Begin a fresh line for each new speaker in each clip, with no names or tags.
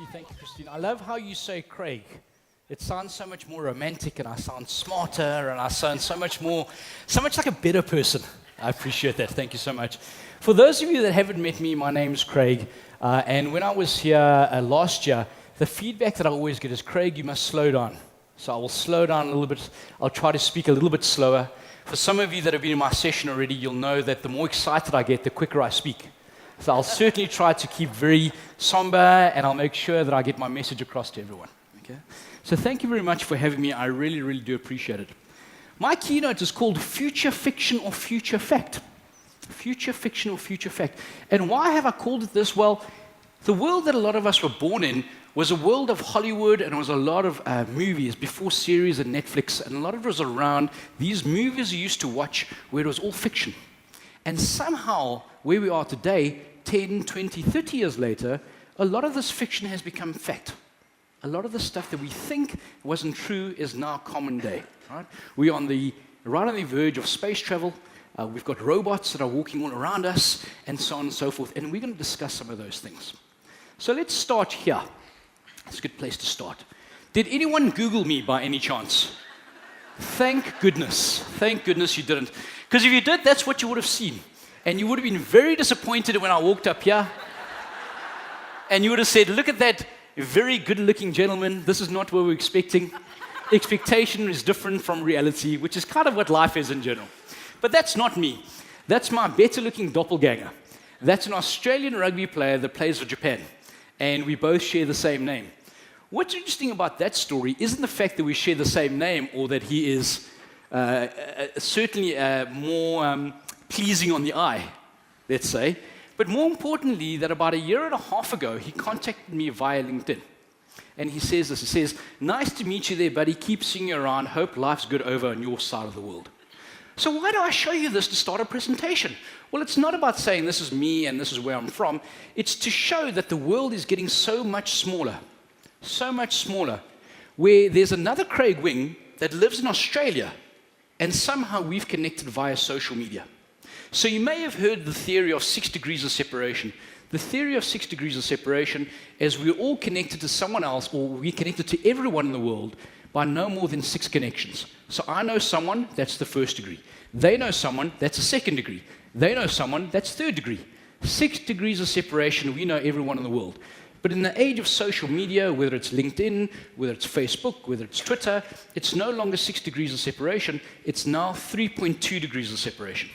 Thank you, Christine. I love how you say Craig. It sounds so much more romantic, and I sound smarter, and I sound so much like a better person. I appreciate that. Thank you so much. For those of you that haven't met me, my name's Craig, and when I was here last year, the feedback that I always get is, Craig, you must slow down. So I will slow down a little bit. I'll try to speak a little bit slower. For some of you that have been in my session already, you'll know that the more excited I get, the quicker I speak. So I'll certainly try to keep very somber, and I'll make sure that I get my message across to everyone. Okay? So thank you very much for having me. I really, really do appreciate it. My keynote is called Future Fiction or Future Fact. Future Fiction or Future Fact. And why have I called it this? Well, the world that a lot of us were born in was a world of Hollywood, and it was a lot of movies before series and Netflix, and a lot of it was around these movies you used to watch where it was all fiction. And somehow, where we are today, 10, 20, 30 years later, a lot of this fiction has become fact. A lot of the stuff that we think wasn't true is now common day. Right? We're right on the verge of space travel. We've got robots that are walking all around us, and so on and so forth. And we're going to discuss some of those things. So let's start here. It's a good place to start. Did anyone Google me by any chance? Thank goodness. Thank goodness you didn't. Because if you did, that's what you would have seen. And you would have been very disappointed when I walked up here. And you would have said, look at that very good-looking gentleman. This is not what we're expecting. Expectation is different from reality, which is kind of what life is in general. But that's not me. That's my better-looking doppelganger. That's an Australian rugby player that plays for Japan. And we both share the same name. What's interesting about that story isn't the fact that we share the same name or that he is certainly more pleasing on the eye, let's say. But more importantly, that about a year and a half ago, he contacted me via LinkedIn. And he says this, he says, nice to meet you there, buddy. Keep seeing you around. Hope life's good over on your side of the world. So why do I show you this to start a presentation? Well, it's not about saying this is me and this is where I'm from. It's to show that the world is getting so much smaller, where there's another Craig Wing that lives in Australia, and somehow we've connected via social media. So you may have heard the theory of 6 degrees of separation. The theory of 6 degrees of separation is we're all connected to someone else, or we're connected to everyone in the world by no more than 6 connections. So I know someone, that's the 1st degree. They know someone, that's the 2nd degree. They know someone, that's 3rd degree. 6 degrees of separation, we know everyone in the world. But in the age of social media, whether it's LinkedIn, whether it's Facebook, whether it's Twitter, it's no longer 6 degrees of separation, it's now 3.2 degrees of separation.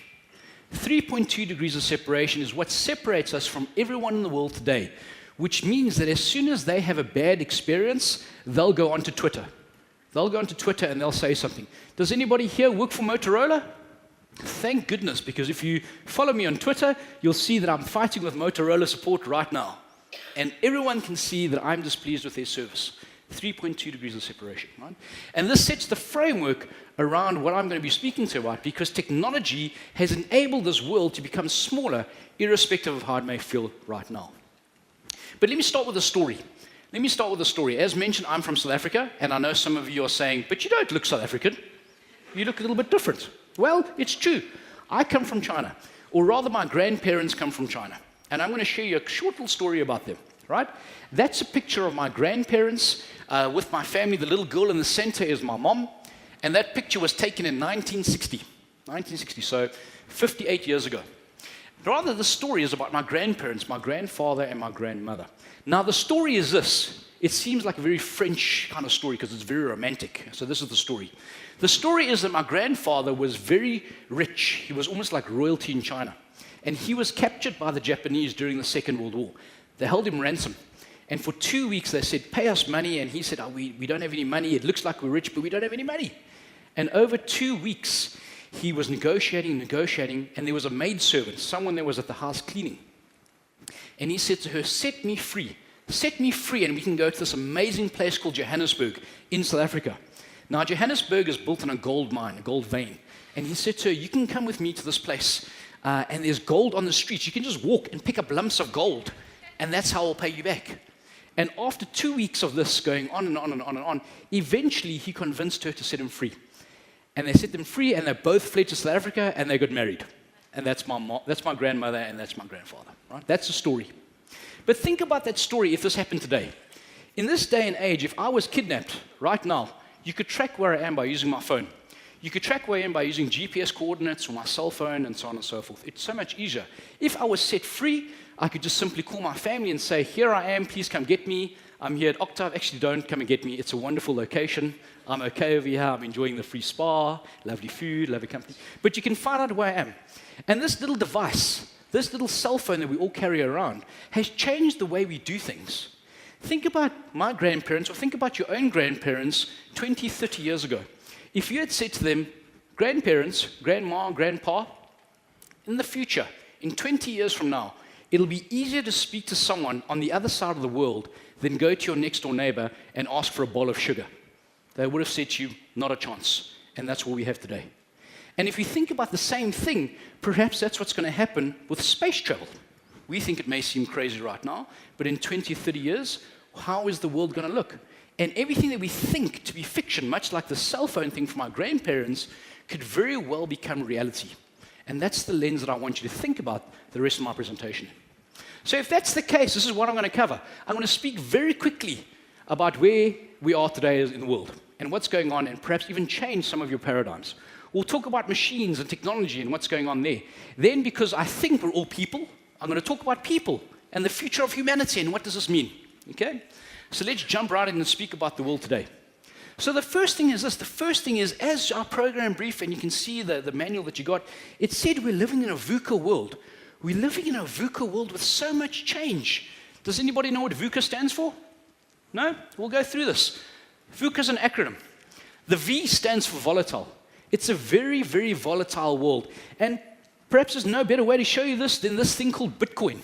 3.2 degrees of separation is what separates us from everyone in the world today, which means that as soon as they have a bad experience, they'll go onto Twitter. They'll go onto Twitter and they'll say something. Does anybody here work for Motorola? Thank goodness, because if you follow me on Twitter, you'll see that I'm fighting with Motorola support right now. And everyone can see that I'm displeased with their service. 3.2 degrees of separation, right? And this sets the framework around what I'm going to be speaking to about, because technology has enabled this world to become smaller, irrespective of how it may feel right now. But let me start with a story. As mentioned, I'm from South Africa, and I know some of you are saying, but you don't look South African. You look a little bit different. Well, it's true. I come from China, or rather my grandparents come from China. And I'm going to share you a short little story about them, right? That's a picture of my grandparents with my family. The little girl in the center is my mom. And that picture was taken in 1960, so 58 years ago. Rather, the story is about my grandparents, my grandfather and my grandmother. Now, the story is this. It seems like a very French kind of story because it's very romantic. So this is the story. The story is that my grandfather was very rich. He was almost like royalty in China. And he was captured by the Japanese during the Second World War. They held him ransom. And for 2 weeks, they said, pay us money. And he said, we don't have any money. It looks like we're rich, but we don't have any money. And over 2 weeks, he was negotiating, and there was a maidservant, someone that was at the house cleaning. And he said to her, set me free, and we can go to this amazing place called Johannesburg in South Africa. Now, Johannesburg is built on a gold mine, a gold vein. And he said to her, you can come with me to this place, and there's gold on the streets. You can just walk and pick up lumps of gold, and that's how I'll pay you back. And after 2 weeks of this going on and on and on and on, eventually he convinced her to set him free. And they set them free, and they both fled to South Africa, and they got married. And that's my grandmother, and that's my grandfather. Right? That's the story. But think about that story if this happened today. In this day and age, if I was kidnapped right now, you could track where I am by using my phone. You could track where I am by using GPS coordinates or my cell phone and so on and so forth. It's so much easier. If I was set free, I could just simply call my family and say, here I am, please come get me. I'm here at Octave. Actually, don't come and get me. It's a wonderful location. I'm okay over here. I'm enjoying the free spa, lovely food, lovely company. But you can find out where I am. And this little device, this little cell phone that we all carry around, has changed the way we do things. Think about my grandparents, or think about your own grandparents 20, 30 years ago. If you had said to them, grandparents, grandma, grandpa, in the future, in 20 years from now, it'll be easier to speak to someone on the other side of the world than go to your next door neighbor and ask for a bowl of sugar. They would have said to you, not a chance. And that's what we have today. And if you think about the same thing, perhaps that's what's going to happen with space travel. We think it may seem crazy right now, but in 20, 30 years, how is the world going to look? And everything that we think to be fiction, much like the cell phone thing from our grandparents, could very well become reality. And that's the lens that I want you to think about the rest of my presentation. So if that's the case, this is what I'm going to cover. I'm going to speak very quickly about where we are today in the world and what's going on, and perhaps even change some of your paradigms. We'll talk about machines and technology and what's going on there. Then, because I think we're all people, I'm going to talk about people and the future of humanity and what does this mean. Okay? So let's jump right in and speak about the world today. So the first thing is this. The first thing is, as our program brief, and you can see the manual that you got, it said we're living in a VUCA world. We're living in a VUCA world with so much change. Does anybody know what VUCA stands for? No? We'll go through this. VUCA is an acronym. The V stands for volatile. It's a very, very volatile world. And perhaps there's no better way to show you this than this thing called Bitcoin.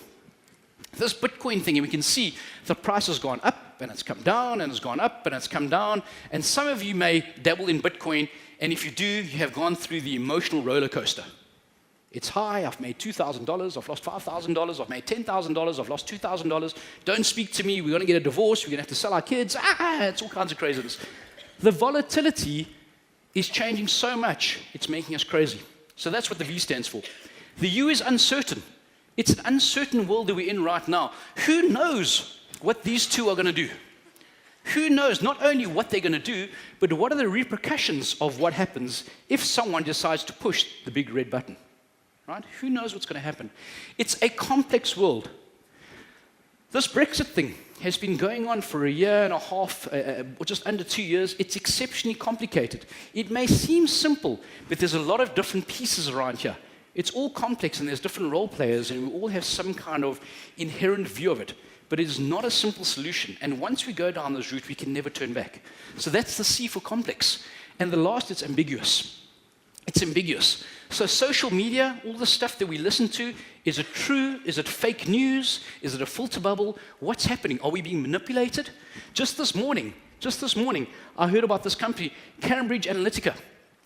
This Bitcoin thing, and we can see the price has gone up, and it's come down, and it's gone up, and it's come down. And some of you may dabble in Bitcoin, and if you do, you have gone through the emotional roller coaster. It's high, I've made $2,000, I've lost $5,000, I've made $10,000, I've lost $2,000. Don't speak to me, we're going to get a divorce, we're going to have to sell our kids. It's all kinds of craziness. The volatility is changing so much, it's making us crazy. So that's what the V stands for. The U is uncertain. It's an uncertain world that we're in right now. Who knows what these two are going to do? Who knows not only what they're going to do, but what are the repercussions of what happens if someone decides to push the big red button? Right? Who knows what's going to happen? It's a complex world. This Brexit thing has been going on for a year and a half, or just under 2 years. It's exceptionally complicated. It may seem simple, but there's a lot of different pieces around here. It's all complex, and there's different role players, and we all have some kind of inherent view of it. But it is not a simple solution. And once we go down this route, we can never turn back. So that's the C for complex. And the last, it's ambiguous. It's ambiguous. So social media, all the stuff that we listen to, is it true? Is it fake news? Is it a filter bubble? What's happening? Are we being manipulated? Just this morning, I heard about this company, Cambridge Analytica,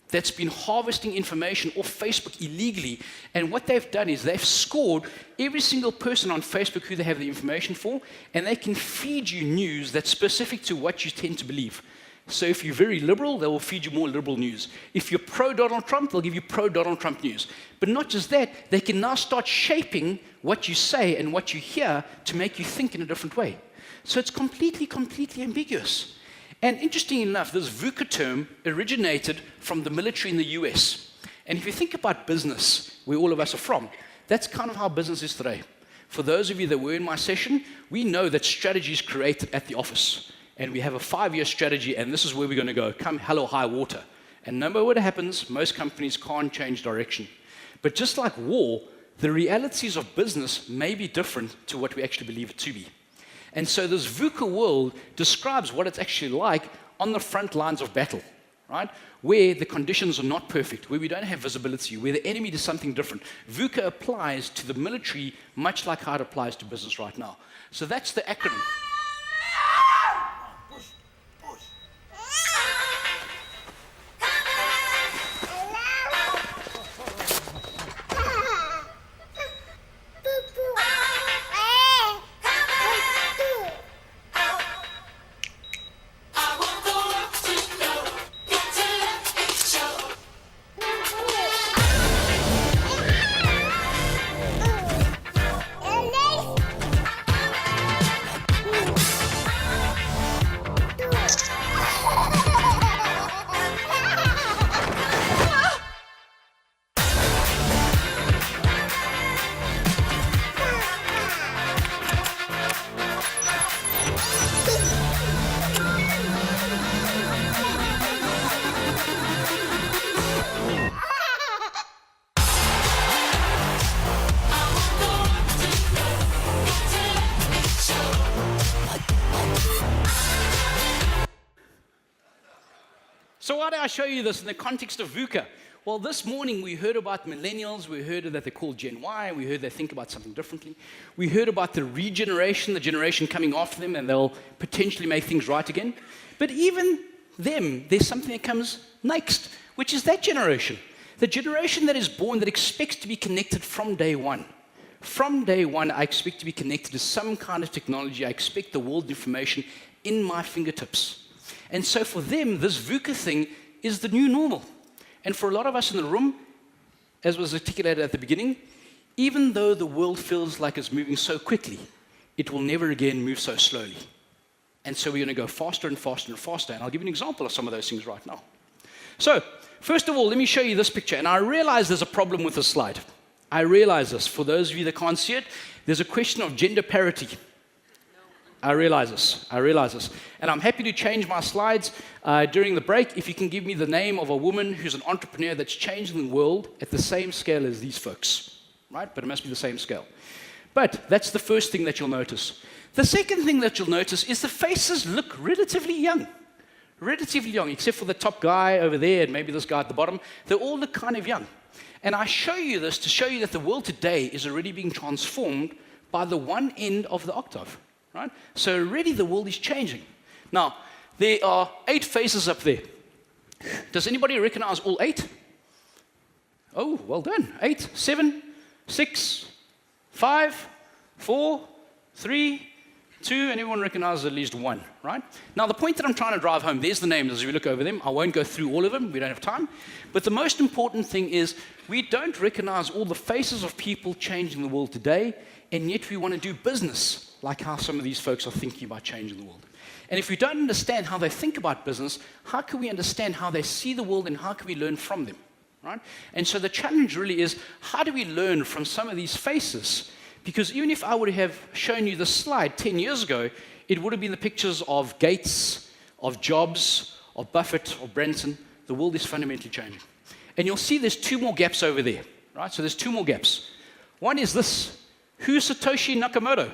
that's been harvesting information off Facebook illegally. And what they've done is they've scored every single person on Facebook who they have the information for, and they can feed you news that's specific to what you tend to believe. So if you're very liberal, they will feed you more liberal news. If you're pro-Donald Trump, they'll give you pro-Donald Trump news. But not just that, they can now start shaping what you say and what you hear to make you think in a different way. So it's completely ambiguous. And interestingly enough, this VUCA term originated from the military in the US. And if you think about business, where all of us are from, that's kind of how business is today. For those of you that were in my session, we know that strategy is created at the office. And we have a 5-year strategy, and this is where we're going to go, come hell or high water. And no matter what happens, most companies can't change direction. But just like war, the realities of business may be different to what we actually believe it to be. And so this VUCA world describes what it's actually like on the front lines of battle, right? Where the conditions are not perfect, where we don't have visibility, where the enemy does something different. VUCA applies to the military much like how it applies to business right now. So that's the acronym. why do I show you this in the context of VUCA? Well, this morning we heard about millennials, we heard that they're called Gen Y, we heard they think about something differently. We heard about the regeneration, the generation coming after them, and they'll potentially make things right again. But even them, there's something that comes next, which is that generation. The generation that is born that expects to be connected from day one. From day one, I expect to be connected to some kind of technology. I expect the world information in my fingertips. And so for them, this VUCA thing is the new normal. And for a lot of us in the room, as was articulated at the beginning, even though the world feels like it's moving so quickly, it will never again move so slowly. And so we're going to go faster and faster and faster. And I'll give you an example of some of those things right now. So, first of all, let me show you this picture. And I realize there's a problem with this slide. I realize this. For those of you that can't see it, there's a question of gender parity. I realize this. And I'm happy to change my slides during the break if you can give me the name of a woman who's an entrepreneur that's changing the world at the same scale as these folks, right? But it must be the same scale. But that's the first thing that you'll notice. The second thing that you'll notice is the faces look relatively young. Relatively young, except for the top guy over there and maybe this guy at the bottom. They all look kind of young. And I show you this to show you that the world today is already being transformed by the one end of the octave. Right? So already the world is changing. Now, there are 8 faces up there. Does anybody recognize all 8? Oh, well done. 8, 7, 6, 5, 4, 3, 2, and everyone recognizes at least 1, right? Now, the point that I'm trying to drive home, there's the names as we look over them. I won't go through all of them. We don't have time. But the most important thing is we don't recognize all the faces of people changing the world today, and yet we want to do business like how some of these folks are thinking about changing the world. And if we don't understand how they think about business, how can we understand how they see the world and how can we learn from them, right? And so the challenge really is, how do we learn from some of these faces? Because even if I would have shown you this slide 10 years ago, it would have been the pictures of Gates, of Jobs, of Buffett, of Branson. The world is fundamentally changing. And you'll see there's 2 more gaps over there, right? So there's 2 more gaps. One is this. Who's Satoshi Nakamoto?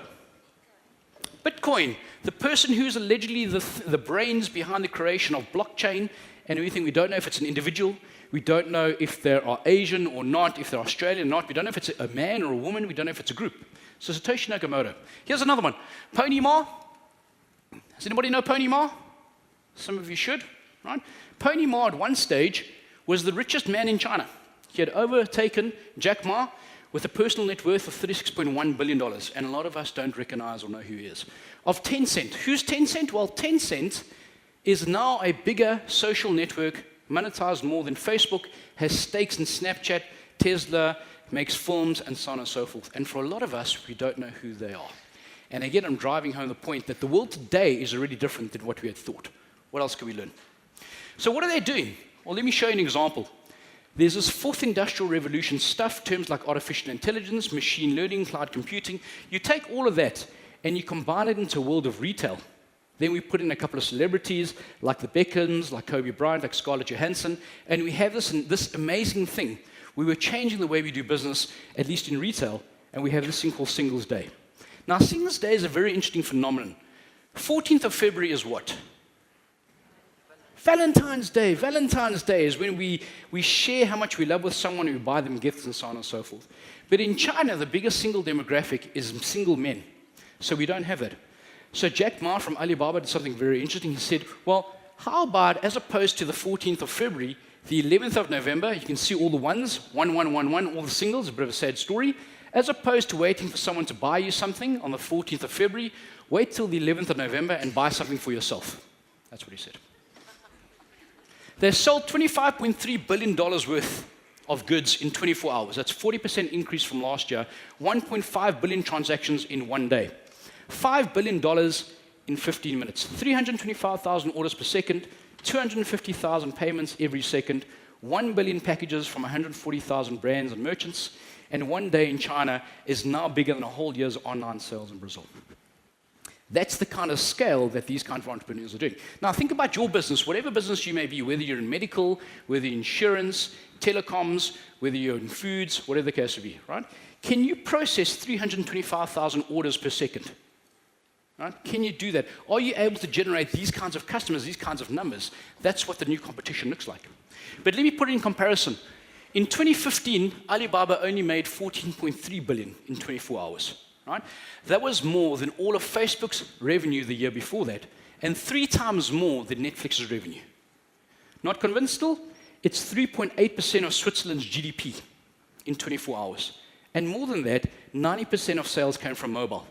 Bitcoin, the person who's allegedly the brains behind the creation of blockchain and everything. We don't know if it's an individual. We don't know if they are Asian or not, if they're Australian or not. We don't know if it's a man or a woman. We don't know if it's a group. So Satoshi Nakamoto. Here's another one. Pony Ma. Does anybody know Pony Ma? Some of you should, right? Pony Ma at one stage was the richest man in China. He had overtaken Jack Ma with a personal net worth of $36.1 billion. And a lot of us don't recognize or know who he is. Of Tencent. Who's Tencent? Well, Tencent is now a bigger social network, monetized more than Facebook, has stakes in Snapchat, Tesla, makes films, and so on and so forth. And for a lot of us, we don't know who they are. And again, I'm driving home the point that the world today is already different than what we had thought. What else can we learn? So what are they doing? Well, let me show you an example. There's this 4th industrial revolution stuff, terms like artificial intelligence, machine learning, cloud computing. You take all of that and you combine it into a world of retail. Then we put in a couple of celebrities like the Beckhams, like Kobe Bryant, like Scarlett Johansson, and we have this amazing thing. We were changing the way we do business, at least in retail, and we have this thing called Singles Day. Now, Singles Day is a very interesting phenomenon. 14th of February is what? Valentine's Day. Valentine's Day is when we share how much we love with someone, we buy them gifts and so on and so forth. But in China, the biggest single demographic is single men. So we don't have that. So Jack Ma from Alibaba did something very interesting. He said, well, how about as opposed to the 14th of February, the 11th of November, you can see all the ones, 1111, all the singles, a bit of a sad story. As opposed to waiting for someone to buy you something on the 14th of February, wait till the 11th of November and buy something for yourself. That's what he said. They sold $25.3 billion worth of goods in 24 hours. That's 40% increase from last year. 1.5 billion transactions in one day. $5 billion in 15 minutes. 325,000 orders per second. 250,000 payments every second. 1 billion packages from 140,000 brands and merchants. And one day in China is now bigger than a whole year's online sales in Brazil. That's the kind of scale that these kind of entrepreneurs are doing. Now, think about your business, whatever business you may be, whether you're in medical, whether you're in insurance, telecoms, whether you're in foods, whatever the case may be, right? Can you process 325,000 orders per second? Right? Can you do that? Are you able to generate these kinds of customers, these kinds of numbers? That's what the new competition looks like. But let me put it in comparison. In 2015, Alibaba only made 14.3 billion in 24 hours. Right? That was more than all of Facebook's revenue the year before that, and 3 times more than Netflix's revenue. Not convinced still? It's 3.8% of Switzerland's GDP in 24 hours. And more than that, 90% of sales came from mobile.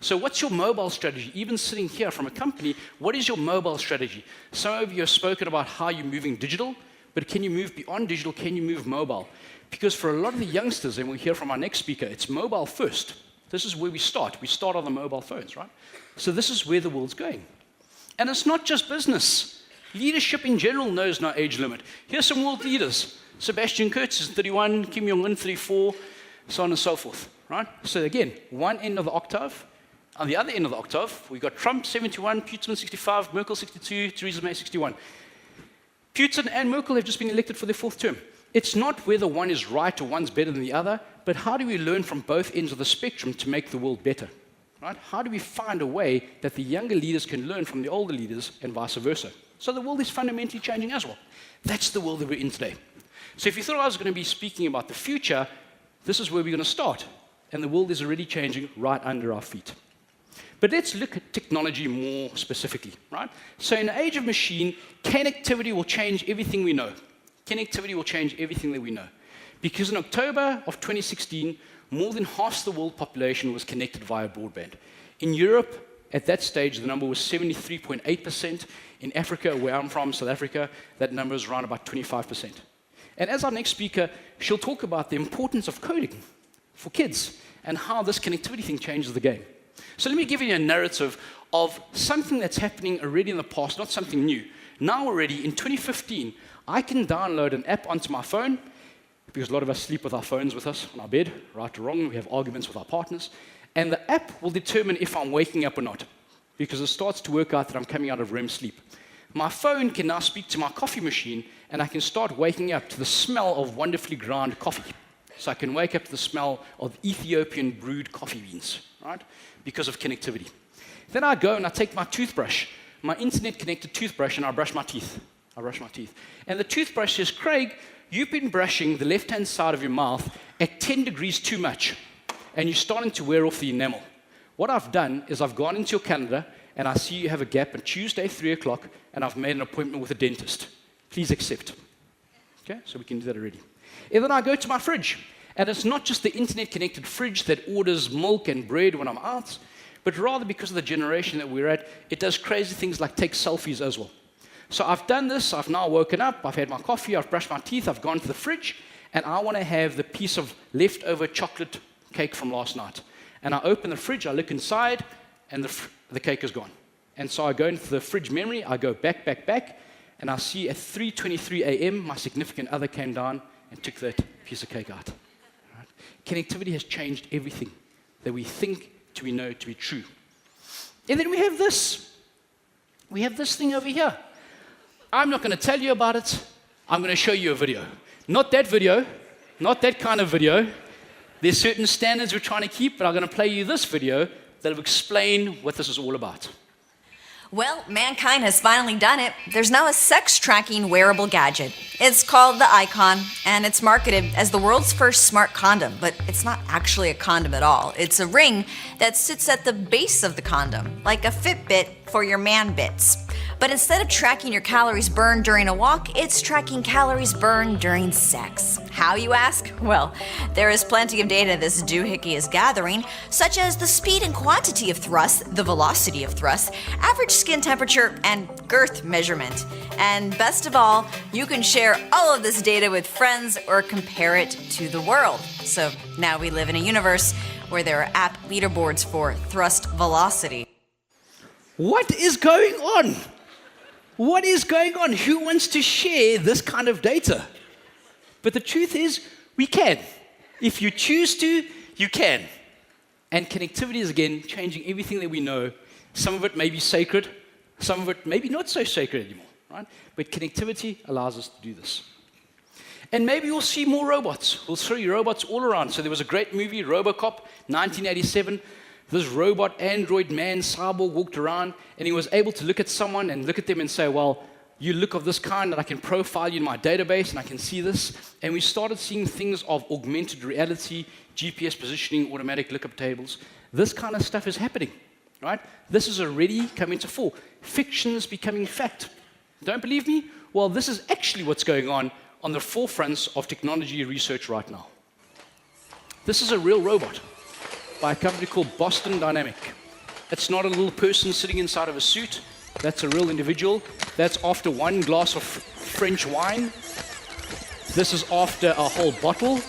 So what's your mobile strategy? Even sitting here from a company, what is your mobile strategy? Some of you have spoken about how you're moving digital, but can you move beyond digital? Can you move mobile? Because for a lot of the youngsters, and we'll hear from our next speaker, it's mobile first. This is where we start. We start on the mobile phones, right? So this is where the world's going. And it's not just business. Leadership in general knows no age limit. Here's some world leaders. Sebastian Kurz is 31, Kim Jong-un 34, so on and so forth, right? So again, one end of the octave. On the other end of the octave, we've got Trump 71, Putin 65, Merkel 62, Theresa May 61. Putin and Merkel have just been elected for their 4th term. It's not whether one is right or one's better than the other, but how do we learn from both ends of the spectrum to make the world better? Right? How do we find a way that the younger leaders can learn from the older leaders and vice versa? So the world is fundamentally changing as well. That's the world that we're in today. So if you thought I was going to be speaking about the future, this is where we're going to start. And the world is already changing right under our feet. But let's look at technology more specifically, right? So in the age of machine, connectivity will change everything we know. Connectivity will change everything that we know. Because in October of 2016, more than half the world population was connected via broadband. In Europe, at that stage, the number was 73.8%. In Africa, where I'm from, South Africa, that number is around about 25%. And as our next speaker, she'll talk about the importance of coding for kids and how this connectivity thing changes the game. So let me give you a narrative of something that's happening already in the past, not something new. Now already, in 2015, I can download an app onto my phone, because a lot of us sleep with our phones with us on our bed, right or wrong, we have arguments with our partners, and the app will determine if I'm waking up or not, because it starts to work out that I'm coming out of REM sleep. My phone can now speak to my coffee machine, and I can start waking up to the smell of wonderfully ground coffee. So I can wake up to the smell of Ethiopian brewed coffee beans, right? Because of connectivity. Then I go and I take my toothbrush, my internet-connected toothbrush, and I brush my teeth. And the toothbrush says, Craig, you've been brushing the left-hand side of your mouth at 10 degrees too much, and you're starting to wear off the enamel. What I've done is I've gone into your calendar, and I see you have a gap on Tuesday, 3 o'clock, and I've made an appointment with a dentist. Please accept. Okay, so we can do that already. And then I go to my fridge. And it's not just the internet-connected fridge that orders milk and bread when I'm out, but rather because of the generation that we're at, it does crazy things like take selfies as well. So I've done this, I've now woken up, I've had my coffee, I've brushed my teeth, I've gone to the fridge, and I want to have the piece of leftover chocolate cake from last night. And I open the fridge, I look inside, and the cake is gone. And so I go into the fridge memory, I go back, and I see at 3:23 a.m., my significant other came down and took that piece of cake out. Right? Connectivity has changed everything that we think to we know to be true. And then we have this. We have this thing over here. I'm not going to tell you about it. I'm going to show you a video. Not that video, not that kind of video. There's certain standards we're trying to keep, but I'm going to play you this video that will explain what this is all about.
Well, mankind has finally done it. There's now a sex-tracking wearable gadget. It's called the Icon, and it's marketed as the world's first smart condom, but it's not actually a condom at all. It's a ring that sits at the base of the condom, like a Fitbit for your man bits. But instead of tracking your calories burned during a walk, it's tracking calories burned during sex. How, you ask? Well, there is plenty of data this doohickey is gathering, such as the speed and quantity of thrust, the velocity of thrust, average skin temperature, and girth measurement. And best of all, you can share all of this data with friends or compare it to the world. So now we live in a universe where there are app leaderboards for thrust velocity.
What is going on? What is going on? Who wants to share this kind of data? But the truth is, we can. If you choose to, you can. And connectivity is, again, changing everything that we know. Some of it may be sacred, some of it may be not so sacred anymore, right? But connectivity allows us to do this. And maybe we'll see more robots. We'll see robots all around. So there was a great movie, Robocop, 1987. This robot, android, man, cyborg walked around, and he was able to look at someone and look at them and say, well, you look of this kind, and I can profile you in my database, and I can see this. And we started seeing things of augmented reality, GPS positioning, automatic lookup tables. This kind of stuff is happening, right? This is already coming to fore. Fiction is becoming fact. Don't believe me? Well, this is actually what's going on the forefronts of technology research right now. This is a real robot by a company called Boston Dynamic. It's not a little person sitting inside of a suit. That's a real individual. That's after one glass of French wine. This is after a whole bottle.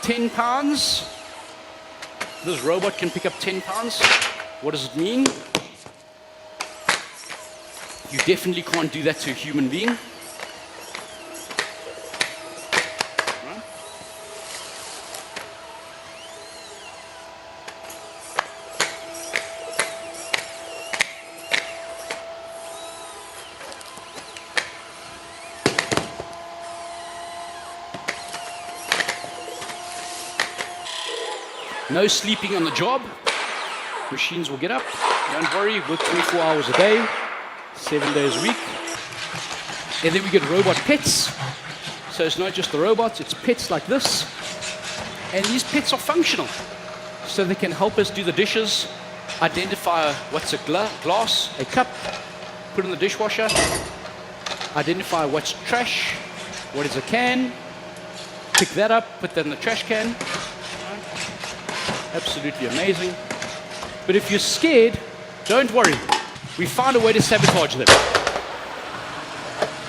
10 pounds. This robot can pick up 10 pounds. What does it mean? You definitely can't do that to a human being. Right? No sleeping on the job. Machines will get up. Don't worry, work 24 hours a day. 7 days a week. And then we get robot pets. So it's not just the robots, it's pets like this. And these pets are functional. So they can help us do the dishes, identify what's a glass, a cup, put in the dishwasher, identify what's trash, what is a can, pick that up, put that in the trash can. Absolutely amazing. But if you're scared, don't worry. We found a way to sabotage them.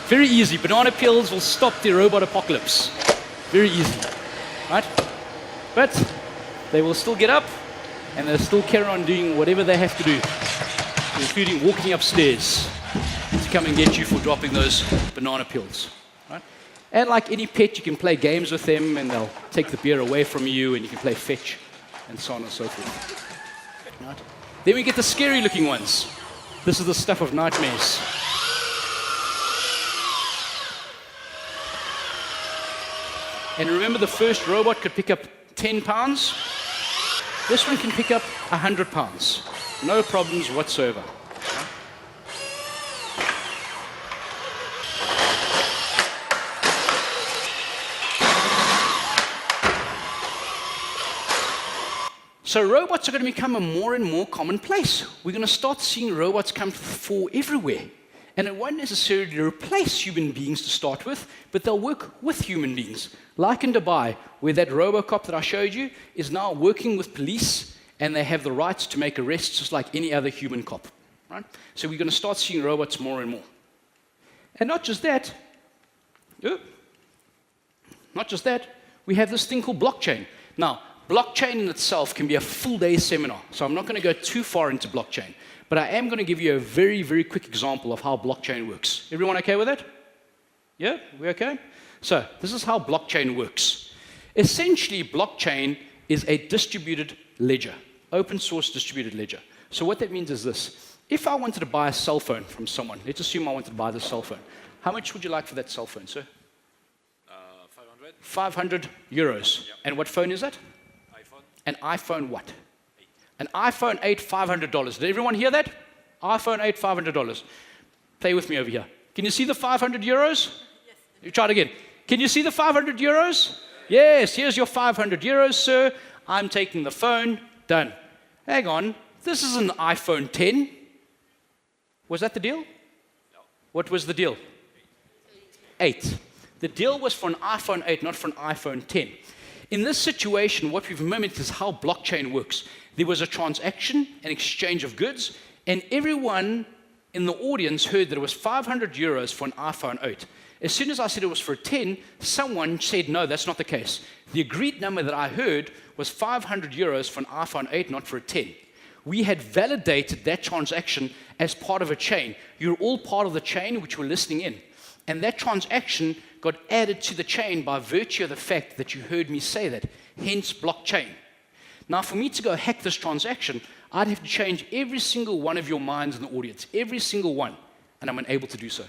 Very easy. Banana peels will stop the robot apocalypse. Very easy. Right? But they will still get up and they'll still carry on doing whatever they have to do, including walking upstairs to come and get you for dropping those banana peels. Right? And like any pet, you can play games with them and they'll take the beer away from you and you can play fetch and so on and so forth. Right? Then we get the scary looking ones. This is the stuff of nightmares. And remember, the first robot could pick up 10 pounds. This one can pick up 100 pounds. No problems whatsoever. So robots are going to become a more and more commonplace. We're going to start seeing robots come to the fore everywhere. And it won't necessarily replace human beings to start with, but they'll work with human beings. Like in Dubai, where that Robocop that I showed you is now working with police, and they have the rights to make arrests just like any other human cop. Right? So we're going to start seeing robots more and more. And not just that, we have this thing called blockchain. Now, blockchain in itself can be a full-day seminar, so I'm not going to go too far into blockchain, but I am going to give you a very, very quick example of how blockchain works. Everyone okay with that? Yeah? We okay? So, this is how blockchain works. Essentially, blockchain is a distributed ledger, open source distributed ledger. So what that means is this. If I wanted to buy a cell phone from someone, let's assume I wanted to buy this cell phone. How much would you like for that cell phone, sir?
500.
500 euros. Yep. And what phone is that? An iPhone what?
8.
An iPhone 8, $500. Did everyone hear that? iPhone 8, $500. Play with me over here. Can you see the 500 euros? Yes. You try it again. Can you see the 500 euros? Yes, here's your 500 euros, sir. I'm taking the phone. Done. Hang on. This is an iPhone 10. Was that the deal? No. What was the deal? 8. The deal was for an iPhone 8, not for an iPhone 10. In this situation, what we've mimicked is how blockchain works. There was a transaction, an exchange of goods, and everyone in the audience heard that it was 500 euros for an iPhone 8. As soon as I said it was for a 10, someone said, no, that's not the case. The agreed number that I heard was 500 euros for an iPhone 8, not for a 10. We had validated that transaction as part of a chain. You're all part of the chain which we're listening in. And that transaction got added to the chain by virtue of the fact that you heard me say that, hence blockchain. Now, for me to go hack this transaction, I'd have to change every single one of your minds in the audience, every single one, and I'm unable to do so.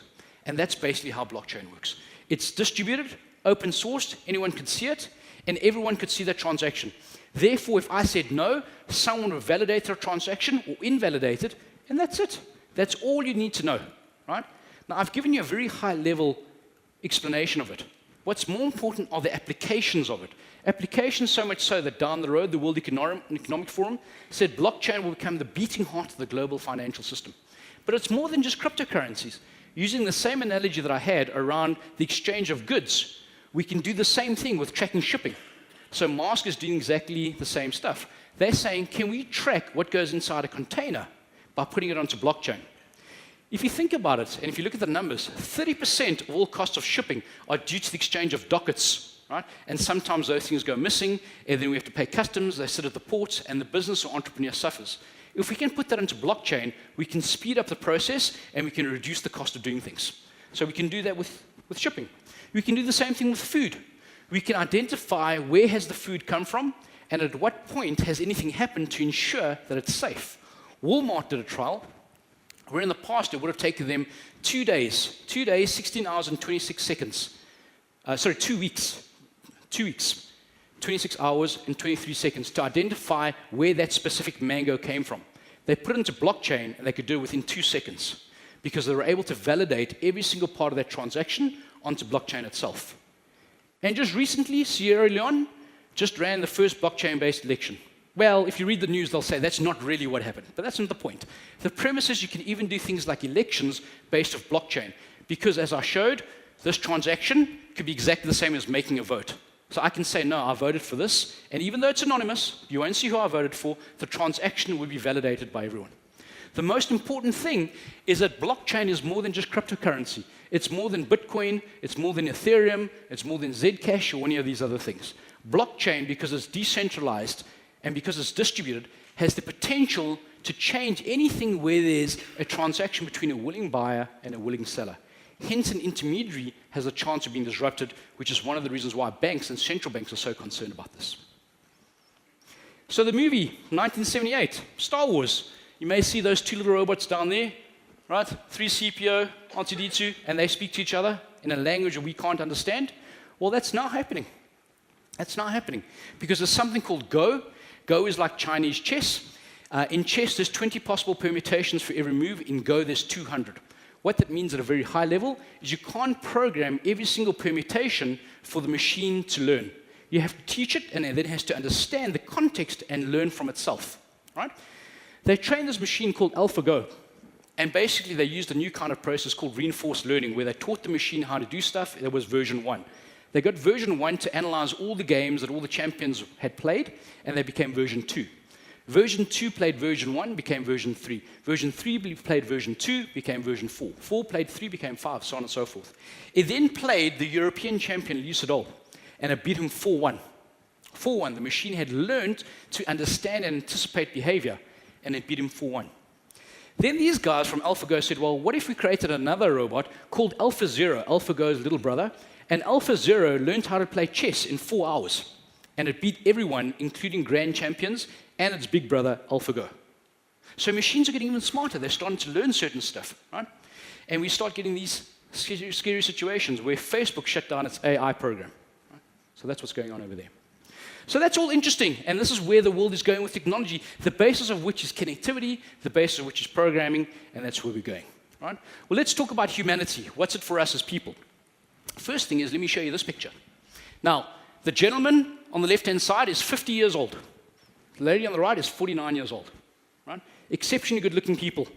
And that's basically how blockchain works. It's distributed, open sourced, anyone can see it, and everyone could see that transaction. Therefore, if I said no, someone would validate a transaction or invalidate it, and that's it. That's all you need to know, right? Now, I've given you a very high-level explanation of it. What's more important are the applications of it. Applications so much so that down the road, the World Economic Forum said blockchain will become the beating heart of the global financial system. But it's more than just cryptocurrencies. Using the same analogy that I had around the exchange of goods, we can do the same thing with tracking shipping. So Musk is doing exactly the same stuff. They're saying, can we track what goes inside a container by putting it onto blockchain? If you think about it, and if you look at the numbers, 30% of all costs of shipping are due to the exchange of dockets, right? And sometimes those things go missing, and then we have to pay customs, they sit at the ports, and the business or entrepreneur suffers. If we can put that into blockchain, we can speed up the process, and we can reduce the cost of doing things. So we can do that with shipping. We can do the same thing with food. We can identify where has the food come from, and at what point has anything happened to ensure that it's safe. Walmart did a trial, where in the past it would have taken them 2 days, 16 hours and 26 seconds. 2 weeks, 26 hours and 23 seconds to identify where that specific mango came from. They put it into blockchain and they could do it within 2 seconds because they were able to validate every single part of that transaction onto blockchain itself. And just recently, Sierra Leone just ran the first blockchain-based election. Well, if you read the news, they'll say that's not really what happened, but that's not the point. The premise is you can even do things like elections based off blockchain, because as I showed, this transaction could be exactly the same as making a vote. So I can say, no, I voted for this, and even though it's anonymous, you won't see who I voted for, the transaction will be validated by everyone. The most important thing is that blockchain is more than just cryptocurrency. It's more than Bitcoin, it's more than Ethereum, it's more than Zcash or any of these other things. Blockchain, because it's decentralized, and because it's distributed, has the potential to change anything where there's a transaction between a willing buyer and a willing seller. Hence, an intermediary has a chance of being disrupted, which is one of the reasons why banks and central banks are so concerned about this. So the movie, 1978, Star Wars. You may see those two little robots down there, right? 3CPO, R2D2, and they speak to each other in a language that we can't understand. Well, that's now happening. That's now happening because there's something called Go. Go is like Chinese chess. In chess, there's 20 possible permutations for every move. In Go, there's 200. What that means at a very high level is you can't program every single permutation for the machine to learn. You have to teach it, and it then has to understand the context and learn from itself, right? They trained this machine called AlphaGo, and basically they used a new kind of process called reinforced learning, where they taught the machine how to do stuff. That was version 1. They got version 1 to analyze all the games that all the champions had played, and they became version 2. Version 2 played version 1, became version 3. Version 3 played version 2, became version 4. 4 played 3, became 5, so on and so forth. It then played the European champion, Lucidol, and it beat him 4-1. 4-1, the machine had learned to understand and anticipate behavior, and it beat him 4-1. Then these guys from AlphaGo said, well, what if we created another robot called AlphaZero, AlphaGo's little brother, and AlphaZero learned how to play chess in 4 hours, and it beat everyone, including grand champions, and its big brother, AlphaGo. So machines are getting even smarter. They're starting to learn certain stuff, right? And we start getting these scary situations where Facebook shut down its AI program. Right? So that's what's going on over there. So that's all interesting, and this is where the world is going with technology, the basis of which is connectivity, the basis of which is programming, and that's where we're going. Right? Well, let's talk about humanity. What's it for us as people? First thing is, let me show you this picture. Now, the gentleman on the left-hand side is 50 years old. The lady on the right is 49 years old. Right? Exceptionally good-looking people.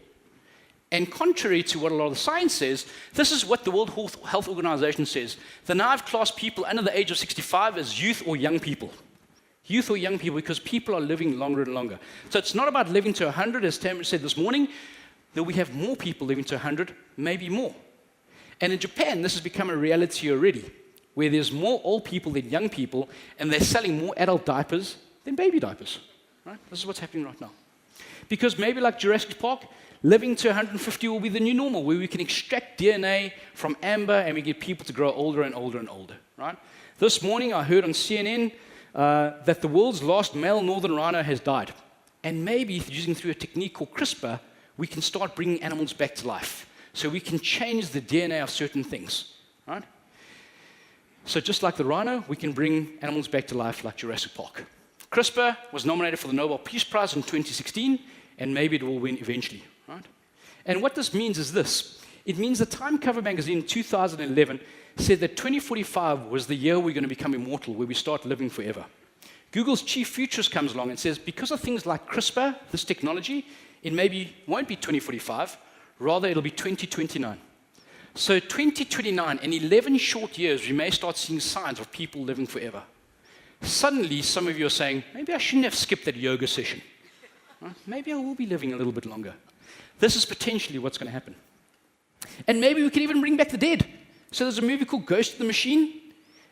And contrary to what a lot of the science says, this is what the World Health Organization says. They now have classed people under the age of 65 as youth or young people. Youth or young people, because people are living longer and longer. So it's not about living to 100, as Tamara said this morning, that we have more people living to 100, maybe more. And in Japan, this has become a reality already, where there's more old people than young people, and they're selling more adult diapers than baby diapers. Right? This is what's happening right now. Because maybe like Jurassic Park, living to 150 will be the new normal, where we can extract DNA from amber and we get people to grow older and older and older. Right? This morning I heard on CNN that the world's last male northern rhino has died. And maybe using through a technique called CRISPR, we can start bringing animals back to life. So we can change the DNA of certain things. Right? So just like the rhino, we can bring animals back to life like Jurassic Park. CRISPR was nominated for the Nobel Peace Prize in 2016, and maybe it will win eventually, right? And what this means is this. It means the Time Cover magazine in 2011 said that 2045 was the year we're going to become immortal, where we start living forever. Google's chief futurist comes along and says, because of things like CRISPR, this technology, it maybe won't be 2045, rather it'll be 2029. So 2029, in 11 short years, we may start seeing signs of people living forever. Suddenly, some of you are saying, maybe I shouldn't have skipped that yoga session. Right? Maybe I will be living a little bit longer. This is potentially what's going to happen. And maybe we can even bring back the dead. So there's a movie called Ghost in the Machine.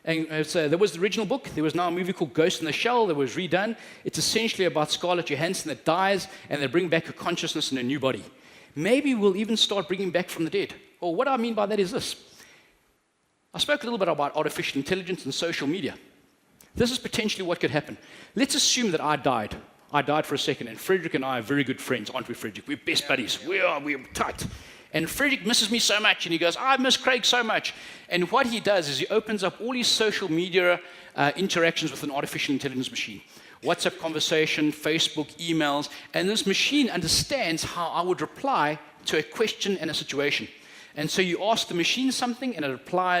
And there was the original book. There was now a movie called Ghost in the Shell that was redone. It's essentially about Scarlett Johansson that dies, and they bring back her consciousness in a new body. Maybe we'll even start bringing back from the dead. Or what I mean by that is this. I spoke a little bit about artificial intelligence and social media. This is potentially what could happen. Let's assume that I died. I died for a second, and Frederick and I are very good friends, aren't we, Frederick? We're best buddies. We're tight. And Frederick misses me so much, and he goes, I miss Craig so much. And what he does is he opens up all his social media interactions with an artificial intelligence machine. WhatsApp conversation, Facebook, emails, and this machine understands how I would reply to a question and a situation. And so you ask the machine something, and it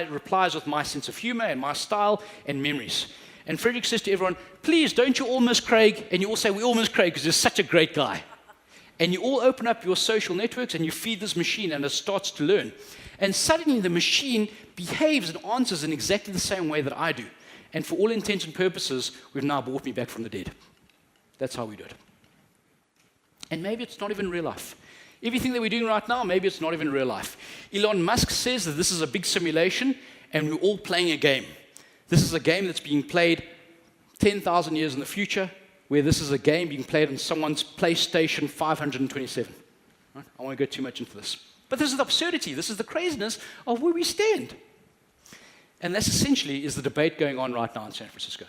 replies with my sense of humor and my style and memories. And Frederick says to everyone, please, don't you all miss Craig? And you all say, we all miss Craig because he's such a great guy. And you all open up your social networks and you feed this machine and it starts to learn. And suddenly the machine behaves and answers in exactly the same way that I do. And for all intents and purposes, we've now brought me back from the dead. That's how we do it. And maybe it's not even real life. Everything that we're doing right now, maybe it's not even real life. Elon Musk says that this is a big simulation and we're all playing a game. This is a game that's being played 10,000 years in the future, where this is a game being played on someone's PlayStation 527. Right? I won't go too much into this. But this is the absurdity. This is the craziness of where we stand. And that's essentially is the debate going on right now in San Francisco.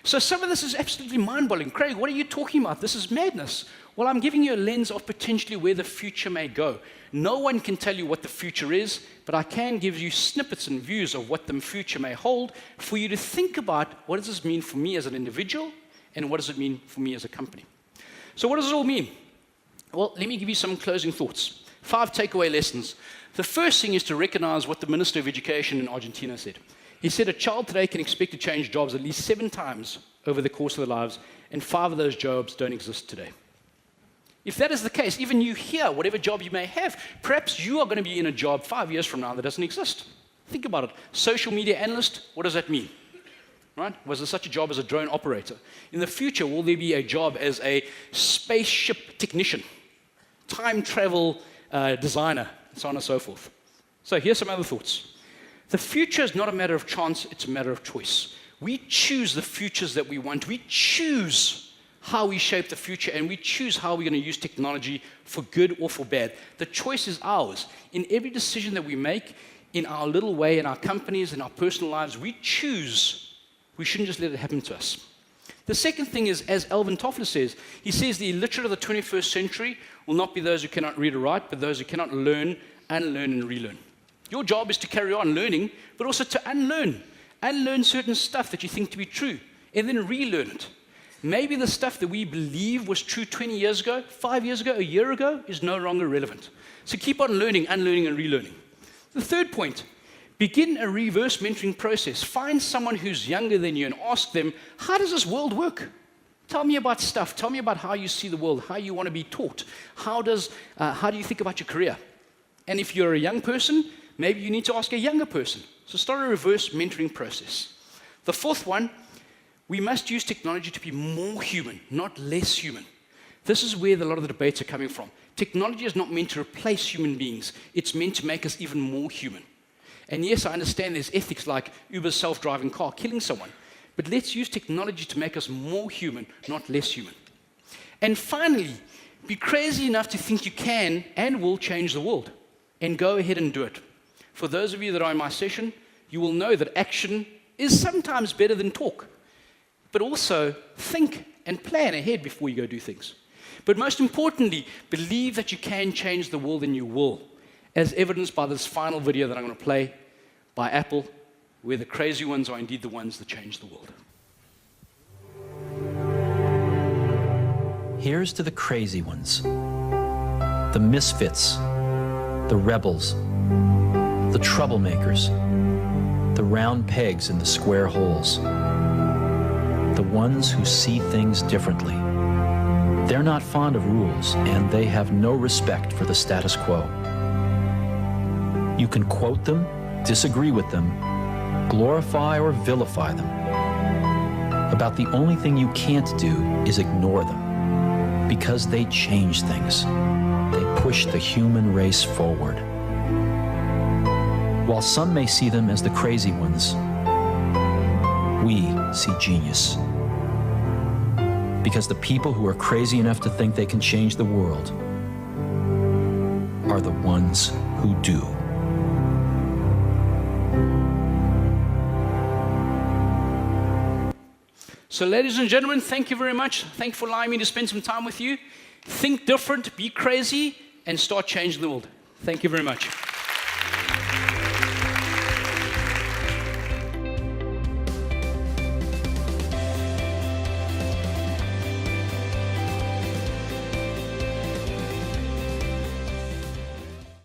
So some of this is absolutely mind-boggling. Craig, what are you talking about? This is madness. Well, I'm giving you a lens of potentially where the future may go. No one can tell you what the future is, but I can give you snippets and views of what the future may hold for you to think about what does this mean for me as an individual and what does it mean for me as a company. So what does it all mean? Well, let me give you some closing thoughts. 5 takeaway lessons. The first thing is to recognize what the Minister of Education in Argentina said. He said a child today can expect to change jobs at least 7 times over the course of their lives, and 5 of those jobs don't exist today. If that is the case, even you here, whatever job you may have, perhaps you are going to be in a job 5 years from now that doesn't exist. Think about it. Social media analyst, what does that mean? Right? Was there such a job as a drone operator? In the future, will there be a job as a spaceship technician, time travel designer, and so on and so forth? So here's some other thoughts. The future is not a matter of chance, it's a matter of choice. We choose the futures that we want. We choose how we shape the future, and we choose how we're going to use technology for good or for bad. The choice is ours. In every decision that we make, in our little way, in our companies, in our personal lives, we choose. We shouldn't just let it happen to us. The second thing is, as Alvin Toffler says, he says the illiterate of the 21st century will not be those who cannot read or write, but those who cannot learn, unlearn, and relearn. Your job is to carry on learning, but also to unlearn. Unlearn certain stuff that you think to be true, and then relearn it. Maybe the stuff that we believe was true 20 years ago, 5 years ago, a year ago, is no longer relevant. So keep on learning, unlearning, and relearning. The third point, begin a reverse mentoring process. Find someone who's younger than you and ask them, how does this world work? Tell me about stuff. Tell me about how you see the world, how you want to be taught. How do you think about your career? And if you're a young person, maybe you need to ask a younger person. So start a reverse mentoring process. The fourth one, we must use technology to be more human, not less human. This is where a lot of the debates are coming from. Technology is not meant to replace human beings. It's meant to make us even more human. And yes, I understand there's ethics like Uber's self-driving car killing someone. But let's use technology to make us more human, not less human. And finally, be crazy enough to think you can and will change the world. And go ahead and do it. For those of you that are in my session, you will know that action is sometimes better than talk. But also think and plan ahead before you go do things. But most importantly, believe that you can change the world and you will, as evidenced by this final video that I'm going to play by Apple where the crazy ones are indeed the ones that change the world.
Here's to the crazy ones, the misfits, the rebels, the troublemakers, the round pegs in the square holes, the ones who see things differently. They're not fond of rules, and they have no respect for the status quo. You can quote them, disagree with them, glorify or vilify them. About the only thing you can't do is ignore them, because they change things. They push the human race forward. While some may see them as the crazy ones, we see genius. Because the people who are crazy enough to think they can change the world are the ones who do.
So ladies and gentlemen, thank you very much. Thank you for allowing me to spend some time with you. Think different, be crazy, and start changing the world. Thank you very much.